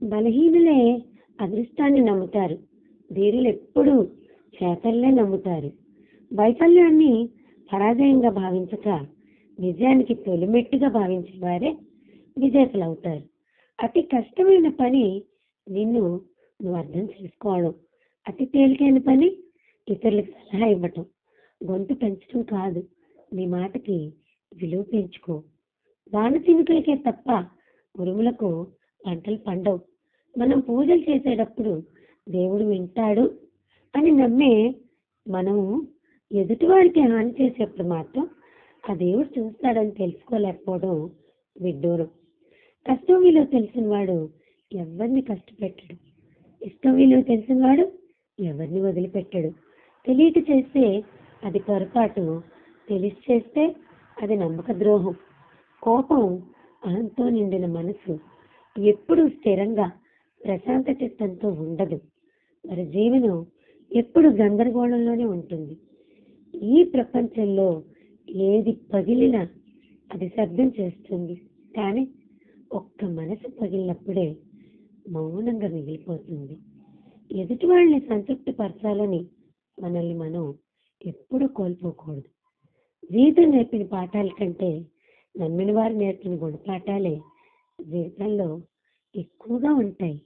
బలహీనులే అదృష్టాన్ని నమ్ముతారు, ధీరులు ఎప్పుడూ చేతల్లే నమ్ముతారు. వైఫల్యాన్ని పరాజయంగా భావించక విజయానికి తొలిమెట్టుగా భావించిన వారే విజేతలవుతారు. అతి కష్టమైన పని నిన్ను నువ్వు అర్థం చేసుకోవడం, అతి తేలికైన పని ఇతరులకు సలహా ఇవ్వటం. గొంతు పెంచడం కాదు, నీ మాటకి విలువ పెంచుకో. వానచినుకులకే తప్ప ఉరుములకు పంటలు పండవు. మనం పూజలు చేసేటప్పుడు దేవుడు వింటాడు అని నమ్మే మనము ఎదుటివాడికి హాని చేసేప్పుడు మాత్రం ఆ దేవుడు చూస్తాడని తెలుసుకోలేకపోవడం విడ్డూరం. కష్టం విలువ తెలిసిన వాడు ఎవరిని కష్టపెట్టడు, ఇష్టం విలువ తెలిసిన వాడు ఎవరిని వదిలిపెట్టడు. తెలియక చేస్తే అది పొరపాటు, తెలిసి చేస్తే అది నమ్మక ద్రోహం. కోపం, అహంతో నిండిన మనసు ఎప్పుడూ స్థిరంగా ప్రశాంత చిత్తంతో ఉండదు. మరి జీవనం ఎప్పుడు గందరగోళంలోనే ఉంటుంది. ఈ ప్రపంచంలో ఏది పగిలినా అది శబ్దం చేస్తుంది, కానీ ఒక్క మనసు పగిలినప్పుడే మౌనంగా మిగిలిపోతుంది. ఎదుటి వాళ్ళని సంతృప్తి పరచాలని మనల్ని మనం ఎప్పుడూ కోల్పోకూడదు. జీవితం నేర్పిన పాఠాల కంటే నమ్మిన వారు నేర్పిన గుణపాఠాలే జీవితంలో ఎక్కువగా ఉంటాయి.